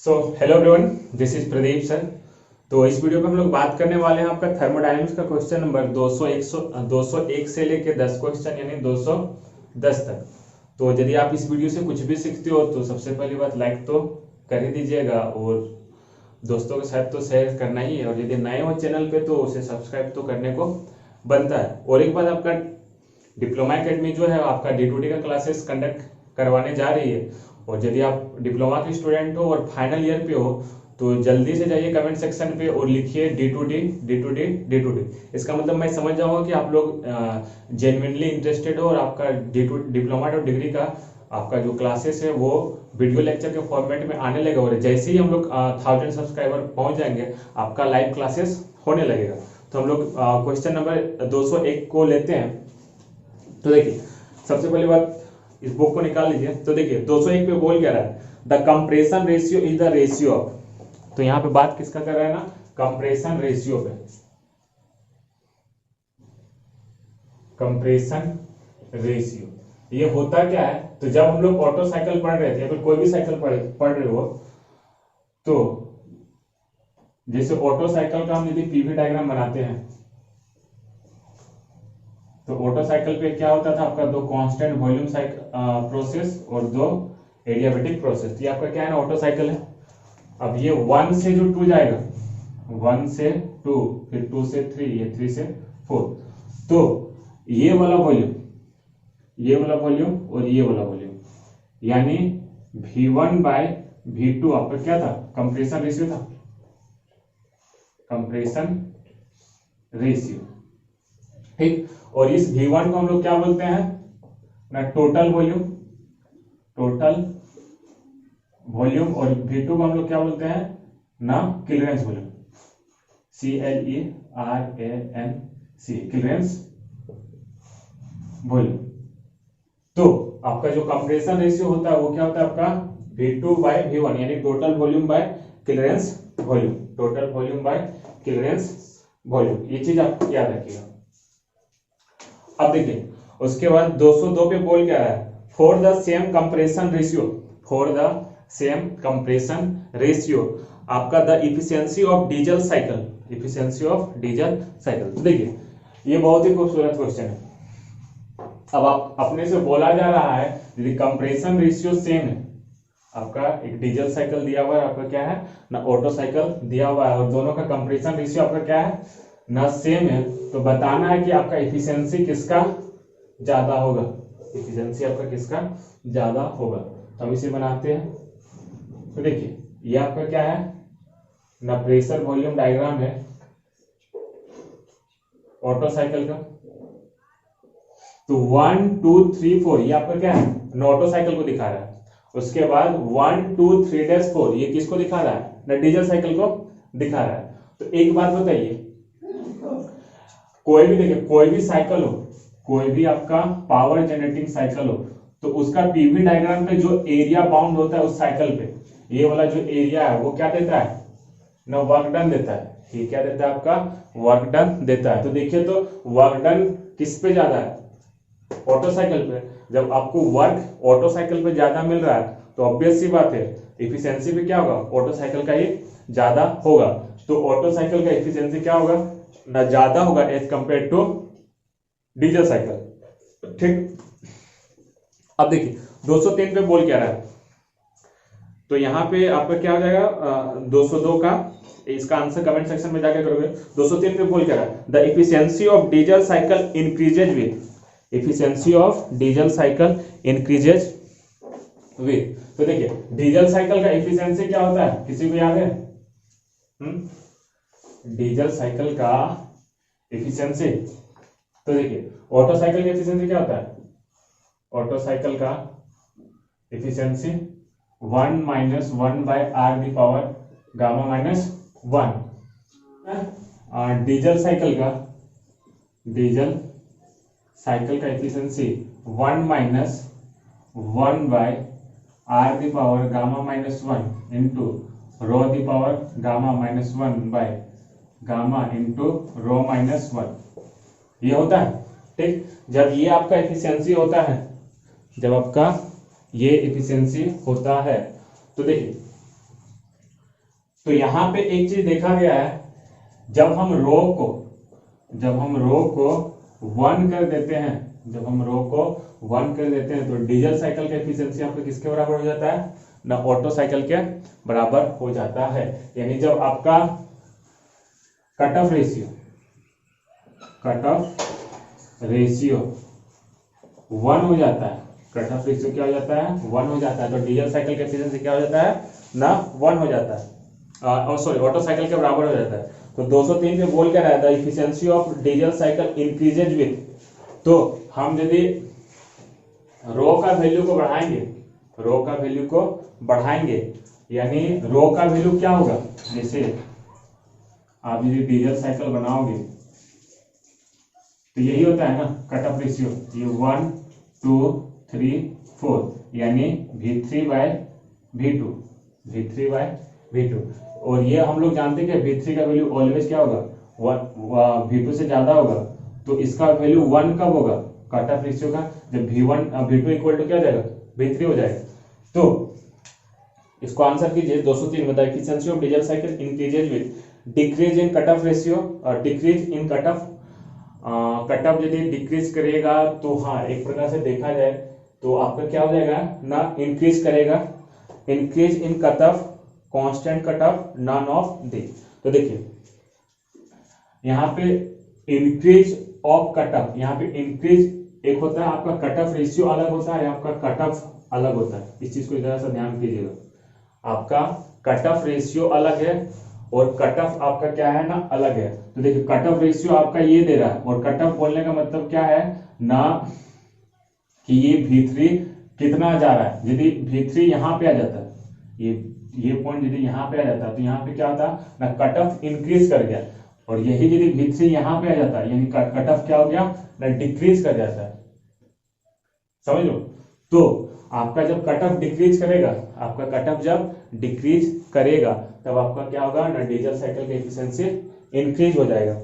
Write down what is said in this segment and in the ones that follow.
So hello everyone, this is Pradeep sir. तो इस video में हम लोग बात करने वाले हैं आपका थर्मोडायनेमिक्स का क्वेश्चन नंबर 201 से लेके 10 क्वेश्चन यानी 210 तक। तो यदि आप इस वीडियो से कुछ भी सीखते हो तो सबसे पहली बात लाइक तो कर ही दीजिएगा और दोस्तों के साथ तो शेयर करना ही है, और यदि नए हो चैनल पे तो उसे सब्सक्राइब तो करने को बनता है। और एक बात, आपका डिप्लोमा एकेडमी जो है आपका D2D का क्लासेस कंडक्ट करवाने जा रही है, और यदि आप डिप्लोमा के स्टूडेंट हो और फाइनल ईयर पे हो तो जल्दी से जाइए कमेंट सेक्शन पे और लिखिए D2D। इसका मतलब मैं समझ जाऊंगा कि आप लोग जेन्युइनली इंटरेस्टेड हो और आपका डिप्लोमा और डिग्री का आपका जो क्लासेस है वो वीडियो लेक्चर के फॉर्मेट में आने लगेगा। और जैसे ही हम लोग 1000 सब्सक्राइबर पहुंच जाएंगे आपका लाइव क्लासेस होने लगेगा। तो हम लोग क्वेश्चन नंबर 201 को लेते हैं। तो देखिए, सबसे पहली बात इस बुक को निकाल लीजिए। तो देखिए 201 पे बोल क्या रहा है, the compression ratio is the ratio of. तो यहाँ पे बात किसका कर रहा है ना, कंप्रेशन रेशियो पे। कंप्रेशन रेशियो ये होता क्या है, तो जब हम लोग ऑटो साइकिल पढ़ रहे थे या फिर कोई भी साइकिल पढ़ रहे हो, तो जैसे ऑटो साइकिल का हम यदि पीवी डायग्राम बनाते हैं तो ऑटो साइकिल पे क्या होता था, आपका दो कांस्टेंट वॉल्यूम प्रोसेस और दो एडियाबेटिक प्रोसेस। ये आपका क्या है ना, ऑटो साइकिल है। अब ये 1 से जो 2 जाएगा, 1 से 2, फिर 2 से 3, ये 3 से 4, तो ये वाला वॉल्यूम, ये वाला वॉल्यूम और ये वाला वॉल्यूम, यानी V1 बाय V2 आपका क्या था, कंप्रेशन रेशियो था। कंप्रेशन रेशियो, ठीक। और इस V1 को हम लोग क्या बोलते हैं ना, टोटल वॉल्यूम, टोटल वॉल्यूम, और V2 को हम लोग क्या बोलते हैं ना, clearance volume, CLERANC, clearance volume. तो आपका जो कंप्रेशन रेशियो होता है वो क्या होता है आपका V2 बाय V1, यानी total volume by clearance volume, total volume by clearance volume. ये चीज आप याद रखिएगा। अब देखिए उसके बाद 202 पे बोल क्या रहा है, for the same compression ratio, for the same compression ratio आपका the efficiency of diesel cycle, efficiency of diesel cycle. तो देखिए ये बहुत ही खूबसूरत क्वेश्चन है। अब आप अपने से बोला जा रहा है यदि कंप्रेशन रेशियो सेम है, आपका एक डीजल साइकिल दिया हुआ है, आपका क्या है ना ऑटो साइकिल दिया हुआ है, और दोनों का कंप्रेशन रेशियो आपका क्या है ना सेम है, तो बताना है कि आपका एफिशिएंसी किसका ज्यादा होगा, एफिशिएंसी आपका किसका ज्यादा होगा। तो हम इसे बनाते हैं। तो देखिए ये आपका क्या है ना, प्रेशर वॉल्यूम डायग्राम है ऑटो साइकिल का। तो 1 2 3 4 ये आपका क्या है ना, ऑटो साइकिल को दिखा रहा है। उसके बाद 1 2 3 4 ये किसको दिखा रहा है ना, डीजल साइकिल को दिखा रहा है। तो एक बात बताइए, कोई भी देखिए, कोई भी साइकिल हो, कोई भी आपका पावर जनरेटिंग साइकिल हो, तो उसका पीवी डायग्राम पे जो एरिया बाउंड होता है उस साइकिल पे, ये वाला जो एरिया है वो क्या देता है ना, वर्क डन देता है। ये क्या देता है आपका, वर्क डन देता है। तो देखिए तो वर्क डन किस पे ज्यादा है, ऑटो साइकिल पे। जब आपको वर्क ऑटो साइकिल पे ज्यादा मिल रहा है तो ऑब्वियस सी बात है इफिशियंसी भी क्या होगा, ऑटो साइकिल का ही ज्यादा होगा। तो ऑटो साइकिल का इफिशियंसी क्या होगा ना, ज्यादा होगा as compare to diesel cycle, ठीक। अब देखिए 203 पे बोल क्या रहा है, तो यहाँ पे आपका क्या हो जाएगा 202 का, इसका आंसर कमेंट सेक्शन में जाके करोगे। 203 पे बोल क्या रहा है, the efficiency of diesel cycle increases with, efficiency of diesel cycle increases with. तो देखिए डीजल साइकिल का इफिशियंसी क्या होता है, किसी को याद है? डीजल साइकिल का इफिशियंसी, तो देखिए ऑटो साइकिल का इफिशियंसी क्या होता है, ऑटो साइकिल का efficiency 1 minus 1 by R the power gamma minus 1। Diesel cycle का, डीजल साइकिल का efficiency 1 minus 1 by R the power gamma minus 1 into rho the power gamma minus 1 by gamma into rho minus 1, ये होता है, ठीक। जब ये आपका efficiency होता है, जब आपका ये एफिशिएंसी होता है, तो देखिए तो यहाँ पे एक चीज देखा गया है, जब हम रो को 1 कर देते हैं, तो डीजल साइकिल का एफिशिएंसी आपका किसके बराबर हो जाता है ना, ऑटो साइकिल के बराबर हो जाता है। यानी जब आपका कट ऑफ रेशियो 1 हो जाता है, कट ऑफ रेशियो क्या हो जाता है 1 हो जाता है, तो डीजल साइकिल का एफिशिएंसी क्या हो जाता है ना 1 हो जाता है, ऑटो साइकिल के बराबर हो जाता है। तो 203 पे बोल क्या रहा है, the efficiency of diesel cycle increases with, तो हम यदि रो का वैल्यू को बढ़ाएंगे, यानी रो का वैल्यू क्या होगा, जैसे आप यदि डीजल साइकिल बनाओगे तो यही होता है ना कट ऑफ रेशियो, ये 1 2 3 4, यानी V3/V2, और ये हम लोग जानते हैं कि V3 का वैल्यू ऑलवेज क्या होगा, V2 से ज्यादा होगा, तो इसका वैल्यू 1 कब होगा, कट ऑफ रेशियो का, जब V2 इक्वल टू क्या हो जाएगा V3 हो जाएगा। तो इसको आंसर कीजिए 203 में, the efficiency of diesel cycle increases with decrease in cut of ratio, और डिक्रीज इन कट ऑफ यदि डिक्रीज करेगा तो हाँ एक प्रकार से देखा जाए तो आपका क्या हो जाएगा ना, इंक्रीज करेगा, increase in cut off constant cut off none of the. तो देखिए यहाँ पे इंक्रीज ऑफ कट ऑफ, यहाँ पे इंक्रीज एक होता है आपका कट ऑफ रेशियो अलग होता है, आपका कट ऑफ अलग होता है, इस चीज को जरा सा ध्यान कीजिएगा, आपका कट ऑफ रेशियो अलग है और कट ऑफ आपका क्या है ना अलग है। तो देखिए कट ऑफ रेशियो आपका ये दे रहा है, और कट ऑफ बोलने का मतलब क्या है ना कि ये V3 कितना जा रहा है, यदि V3 यहाँ पे आ जाता है, ये पॉइंट यदि यहाँ पे आ जाता है तो यहाँ पे क्या होता है ना कट ऑफ इंक्रीज कर गया, और यही यदि V3 यहाँ पे आ जाता है यानी कट ऑफ क्या हो गया ना डिक्रीज कर जाता है, समझ लो। तो आपका जब कट ऑफ डिक्रीज करेगा, तब आपका क्या होगा ना डीजल साइकिल की एफिशिएंसी इंक्रीज हो जाएगा।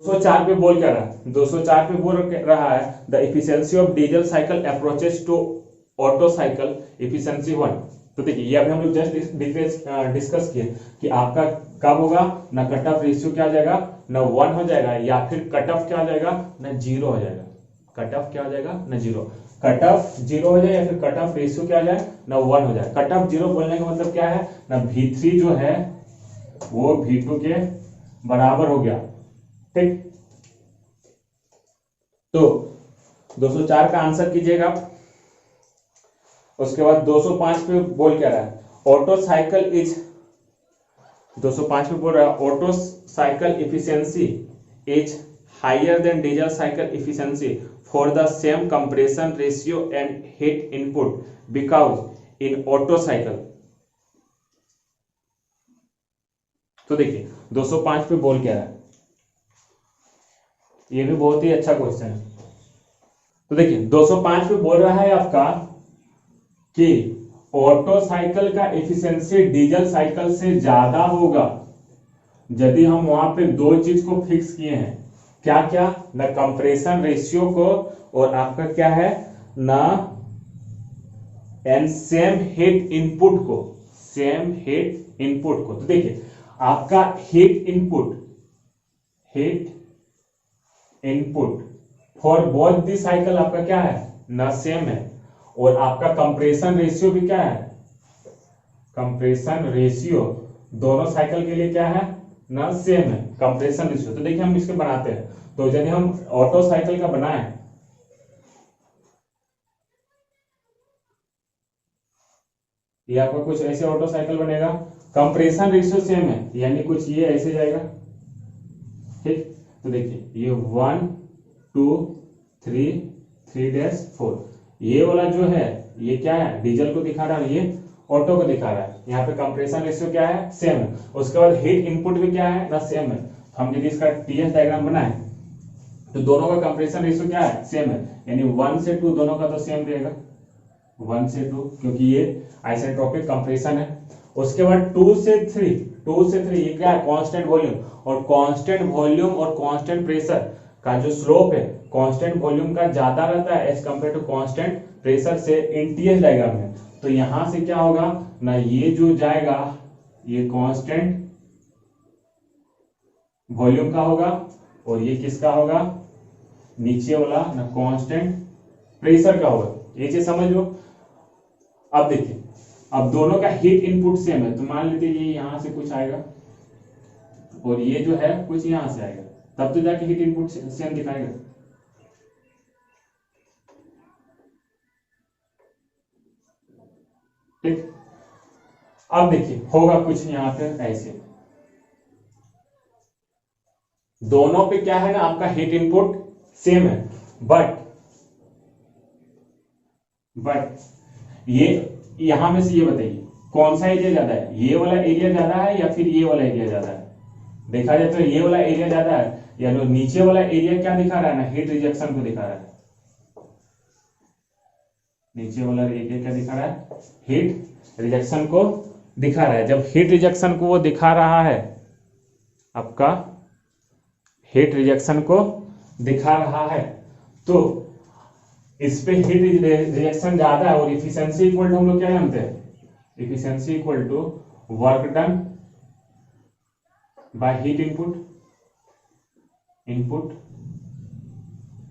204 पे बोल क्या रहा है, 204 पे बोल रहा है the efficiency of diesel cycle approaches to auto cycle efficiency 1। तो देखिए ये अभी हम लोग जस्ट डिस्कस किए कि आपका कब होगा ना कट ऑफ रेशियो क्या हो जाएगा ना 1 हो जाएगा, या फिर कट ऑफ क्या हो जाएगा ना 0 हो जाएगा, कट ऑफ क्या हो जाएगा ना 0, कट ऑफ 0 हो जाए या फिर कट ऑफ रेशियो क्या हो जाए ना 1 हो जाए। कट ऑफ 0 बोलने का मतलब क्या है ना V3 जो है वो V2 के बराबर हो गया, ठीक। तो 204 का आंसर कीजिएगा। उसके बाद 205 पे बोल क्या रहा है, ऑटो साइकिल इज, 205 पे बोल रहा है auto cycle efficiency is higher than diesel cycle efficiency for the same compression ratio and heat input because in auto cycle. तो देखिए 205 पे बोल क्या रहा है, ये भी बहुत ही अच्छा क्वेश्चन है। तो देखिए 205 पे बोल रहा है आपका कि ऑटो साइकिल का एफिशिएंसी डीजल साइकिल से ज्यादा होगा यदि हम वहां पे दो चीज को फिक्स किए हैं, क्या क्या ना कंप्रेशन रेशियो को और आपका क्या है ना एंड सेम हीट इनपुट को। तो देखिए आपका heat input for both the cycle आपका क्या है ना सेम है, और आपका कंप्रेशन रेशियो भी क्या है, कंप्रेशन रेशियो दोनों साइकिल के लिए क्या है ना सेम है कंप्रेशन रेशियो। तो देखिए हम इसके बनाते हैं, तो यदि हम ऑटो साइकिल का बनाएं ये आपका कुछ ऐसे ऑटो साइकिल बनेगा, कंप्रेशन रेशियो सेम है यानी कुछ ये ऐसे जाएगा, ठीक। तो देखिए ये 1 2 3 3-4, ये वाला जो है ये क्या है डीजल को दिखा रहा है, ये ऑटो को दिखा रहा है, यहाँ पे कंप्रेशन रेशियो क्या है सेम है। उसके बाद हीट इनपुट भी क्या है ना सेम है। हम यदि इसका टीएस डायग्राम बनाए तो दोनों का कंप्रेशन रेशियो क्या है सेम है, यानी 1 से 2 दोनों का तो सेम रहेगा 1 से 2 क्योंकि ये आइसेंट्रोपिक कंप्रेशन है। उसके बाद 2 से 3 ये क्या है कांस्टेंट वॉल्यूम, और कांस्टेंट वॉल्यूम और कांस्टेंट प्रेशर का जो स्लोप है कांस्टेंट वॉल्यूम का ज्यादा रहता है as compare to constant pressure से इन टीएस डायग्राम में। तो यहां से क्या होगा ना ये जो जाएगा ये कांस्टेंट वॉल्यूम का होगा और ये किसका होगा, नीचे वाला ना कांस्टेंट प्रेशर का होगा। ये चीज समझ लो। अब देखिए, अब दोनों का हीट इनपुट सेम है, तो मान लेते ये यहां से कुछ आएगा और ये जो है कुछ यहां से आएगा, तब तो जाके हीट इनपुट सेम दिखाएगा। ठीक, अब देखिए होगा कुछ यहां पे ऐसे, दोनों पे क्या है ना आपका हीट इनपुट सेम है, बट ये यहां में से ये बताइए कौन सा एरिया ज्यादा है, ये वाला एरिया ज्यादा है या फिर ये वाला एरिया ज्यादा है। देखा जाए तो ये वाला एरिया ज्यादा है, या जो नीचे वाला एरिया क्या दिखा रहा है ना, हीट रिजेक्शन को दिखा रहा है। नीचे वाला एरिया क्या दिखा रहा है, हीट रिजेक्शन को दिखा रहा है। जब हीट रिजेक्शन को वो दिखा रहा है, आपका हीट रिजेक्शन को दिखा रहा है, तो इस पे हीट रिजेक्शन ज्यादा है और इफिशिएंसी इक्वल टू हम लोग क्या जानते हैं, efficiency equal to work done by heat input,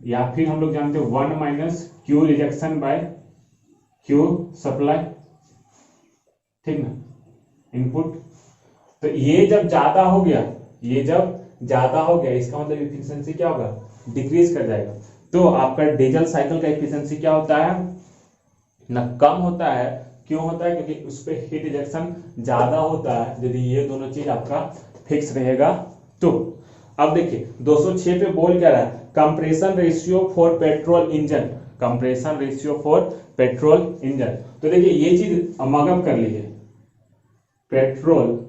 या फिर हम लोग जानते हैं 1 minus Q rejection by Q supply. ठीक ना, इनपुट। तो ये जब ज्यादा हो गया, ये जब ज्यादा हो गया, इसका मतलब इफिशिएंसी क्या होगा, डिक्रीज कर जाएगा। तो आपका डीजल साइकिल का इफिशिएंसी क्या होता है ना, कम होता है। क्यों होता है, क्योंकि उस पर हीट रिजेक्शन ज्यादा होता है। यदि ये दोनों चीज आपका फिक्स रहेगा तो। अब देखिए 206 पे बोल क्या रहा है, compression ratio for petrol engine, compression ratio for petrol engine. तो देखिए ये चीज मगअप कर लीजिए, पेट्रोल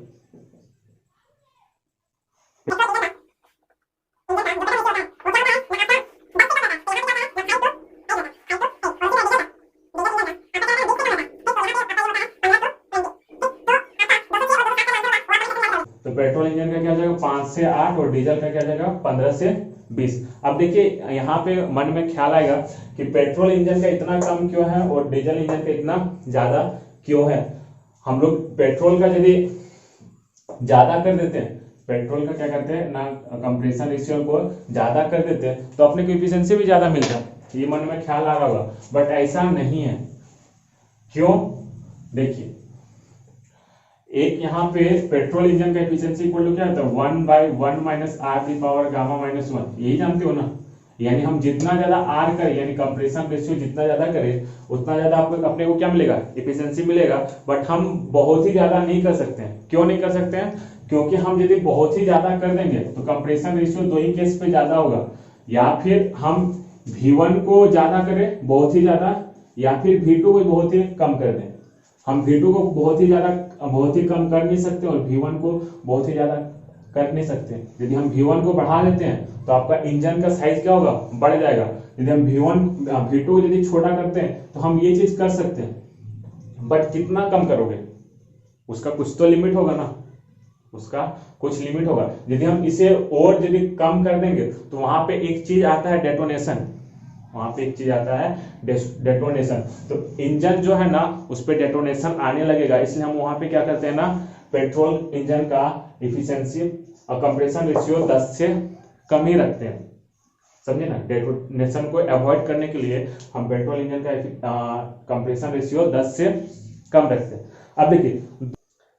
पेट्रोल इंजन का क्या जाएगा 5 से 8 और डीजल का क्या जाएगा 15 से 20। अब देखिए यहाँ पे मन में ख्याल आएगा कि पेट्रोल इंजन का इतना कम क्यों है और डीजल इंजन का इतना ज्यादा क्यों है। हम लोग पेट्रोल का यदि ज्यादा कर देते हैं, पेट्रोल का क्या करते हैं ना, कंप्रेशन रेशियो को ज्यादा कर देते हैं तो अपने को एफिशिएंसी भी ज्यादा मिलता है। ये मन में ख्याल आ रहा होगा, बट ऐसा नहीं है। क्यों, देखिए एक यहाँ पे पेट्रोल इंजन का एफिशिएंसी इक्वल टू क्या होता है 1/1 minus R the power gamma minus 1, यही जानते हो ना। यानी हम जितना ज्यादा आर करें, यानी कंप्रेशन रेशियो जितना ज्यादा करें उतना ज्यादा आपको अपने को क्या मिलेगा, एफिशिएंसी मिलेगा। बट हम बहुत ही ज्यादा नहीं कर सकते हैं। क्यों नहीं कर सकते हैं, क्योंकि हम यदि बहुत ही ज्यादा कर देंगे तो कंप्रेशन रेशियो दो ही केस पे ज्यादा होगा, या फिर हम V1 को ज्यादा करें बहुत ही ज्यादा, या फिर V2 को बहुत ही कम कर दें। हम V2 को बहुत ही कम कर नहीं सकते और V1 को बहुत ही ज्यादा कर नहीं सकते। यदि हम V1 को बढ़ा लेते हैं तो आपका इंजन का साइज क्या होगा, बढ़ जाएगा। यदि हम V2 यदि छोटा करते हैं तो हम ये चीज कर सकते हैं, बट कितना कम करोगे, उसका कुछ तो लिमिट होगा ना, उसका कुछ लिमिट होगा। यदि हम इसे और यदि कम कर देंगे तो वहां पे एक चीज आता है डेटोनेशन, वहां पे एक चीज आता है डेटोनेशन। तो इंजन जो है ना उस पे डेटोनेशन आने लगेगा, इसलिए हम वहां पे क्या करते हैं ना, पेट्रोल इंजन का इफिशिएंसी और कंप्रेशन रेशियो 10 से कम ही रखते हैं। समझे ना, डेटोनेशन को अवॉइड करने के लिए हम पेट्रोल इंजन का कंप्रेशन रेशियो 10 से कम रखते हैं। अब देखिए,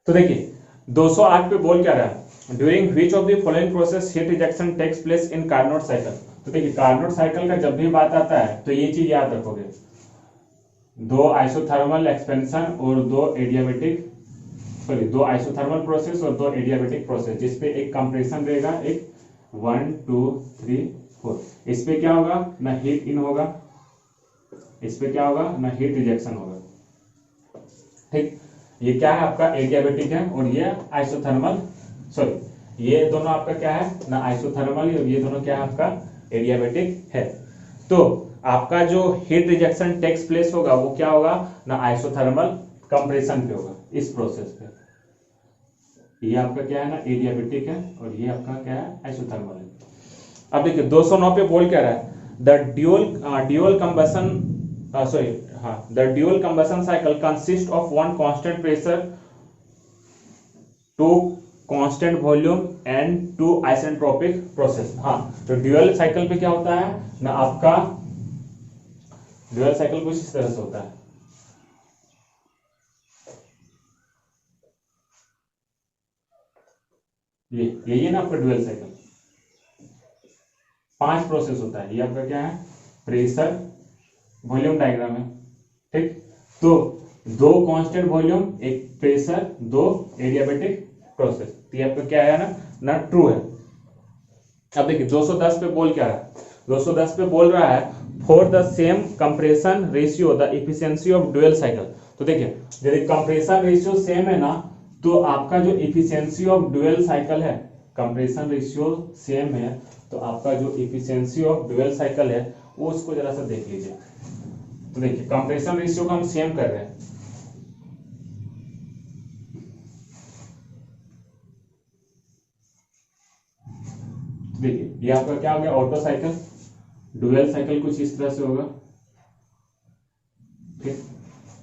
तो देखिए 208 पे बोल क्या रहा है, during which of the following process heat rejection takes place in Carnot cycle. तो देखिए कार्नोट साइकिल का जब भी बात आता है तो ये चीज याद रखोगे, 2 आइसोथर्मल एक्सपेंशन और 2 आइसोथर्मल प्रोसेस और 2 एडियाबेटिक प्रोसेस, जिसपे एक कंप्रेशन रहेगा, एक 1 2 3 4। इस पे क्या होगा ना, हीट इन होगा, इस पे क्या होगा ना, हीट रिजेक्शन होगा। ठीक, ये क्या है आपका एडियाबेटिक है और ये आइसोथर्मल, सॉरी ये दोनों आपका क्या है ना आइसोथर्मल, और ये दोनों क्या है आपका एडियाबेटिक है। तो आपका जो हीट रिजेक्शन टेक्स प्लेस होगा वो क्या होगा ना, आइसोथर्मल कंप्रेशन पे होगा, इस प्रोसेस पे। ये आपका क्या है ना एडियाबेटिक है और ये आपका क्या है आइसोथर्मल है। अब देखिए 209 पे बोल क्या रहा है, the dual combustion cycle consist of 1 constant pressure two constant volume and two isentropic process. हाँ, तो ड्यूअल साइकिल पे क्या होता है ना, आपका ड्यूअल साइकिल कुछ इस तरह से होता है। यही है ना आपका ड्यूअल साइकिल। 5 प्रोसेस होता है। ये आपका क्या है, प्रेशर वॉल्यूम डायग्राम है, ठीक। तो 2 कांस्टेंट वॉल्यूम, एक प्रेशर, 2 एडियाबैटिक प्रोसेस। तो ये आपका क्या है ना ट्रू है। अब देखिए 210 पे बोल क्या रहा है, 210 पे बोल रहा है for the same compression ratio the efficiency of dual cycle. तो देखिए यदि कंप्रेशन रेशियो सेम है ना, तो आपका जो इफिशियंसी ऑफ ड्यूअल साइकिल है, कंप्रेशन रेशियो सेम है, तो आपका जो इफिशियंसी ऑफ ड्यूअल साइकिल है वो उसको जरा सा देख लीजिए। तो देखिए कंप्रेशन रेशियो को हम सेम कर रहे हैं, देखिए ये आपका क्या हो गया, ऑटो साइकिल। ड्यूअल साइकिल कुछ इस तरह से होगा, ठीक,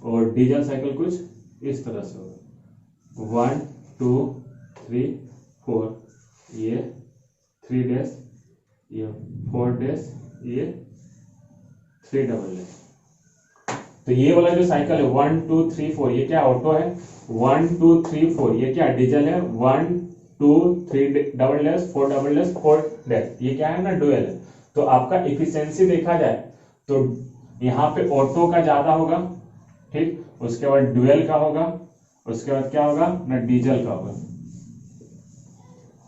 और डीजल साइकिल कुछ इस तरह से होगा। 1 2 3 4, ये 3 डैश, ये 4 डैश, ये 3 डबल डैश। तो ये वाला जो साइकिल है 1 2 3 4, ये क्या ऑटो है। 1 2 3 4 ये क्या डीजल है। 1 2 3 double dash 4 double dash 4 dash, ये क्या है ना डुअल है। तो आपका इफिशियंसी देखा जाए तो यहाँ पे ऑटो का ज्यादा होगा, ठीक, उसके बाद डुअल का होगा, उसके बाद क्या होगा ना डीजल का होगा।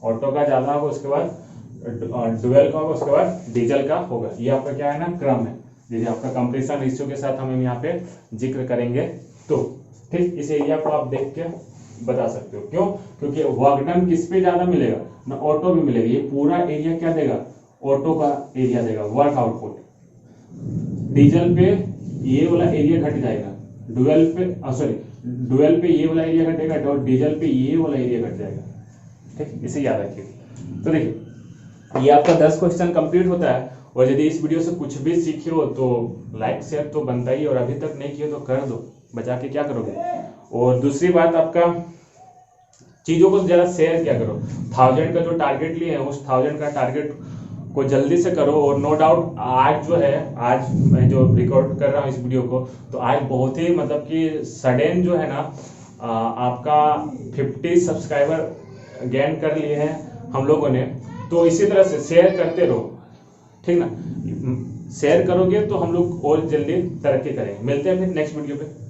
ऑटो का ज्यादा होगा, उसके बाद डुअल का होगा, उसके बाद डीजल का होगा। ये आपका क्या है ना क्रम है, जैसे आपका कंप्रेशन रेशियो के साथ हम यहाँ पे जिक्र करेंगे। तो ठीक, इस एरिया को आप देख के बता सकते हो। क्यों? क्योंकि वर्क डन किस पे ज्यादा मिलेगा ना, ऑटो भी मिलेगा। ये पूरा एरिया क्या देगा, ऑटो का एरिया देगा, वर्क आउटपुट। डीजल पे ये वाला एरिया घट जाएगा, डुअल पे डुअल पे ये वाला एरिया घटेगा और डीजल पे ये वाला एरिया घट जाएगा, ठीक, इसे याद रखिए। तो देखिए ये आपका 10 क्वेश्चन कंप्लीट होता है। और यदि इस वीडियो से कुछ भी सीखे हो तो लाइक शेयर तो बनता ही, और अभी तक नहीं किए तो कर दो, बचा के क्या करोगे। और दूसरी बात, आपका चीजों को जरा शेयर क्या करो। 1000 का जो टारगेट लिए हैं उस 1000 का टारगेट को जल्दी से करो। और नो डाउट आज जो है, आज मैं जो रिकॉर्ड कर रहा हूँ इस वीडियो को, तो आज बहुत ही मतलब कि सडन जो है ना आपका 50 सब्सक्राइबर गेन कर लिए हैं हम लोगों ने। तो इसी तरह से शेयर करते रहो, ठीक ना। शेयर करोगे तो हम लोग और जल्दी तरक्की करेंगे। मिलते हैं फिर नेक्स्ट वीडियो पे।